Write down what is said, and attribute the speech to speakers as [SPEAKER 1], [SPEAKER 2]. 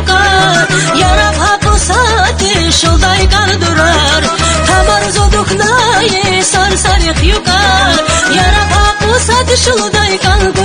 [SPEAKER 1] yuqar. Yarab hapusati şolday kaldurar. Tabar zoduknayı sar sarık yuqar. Yarab hapusati şolday kaldurar.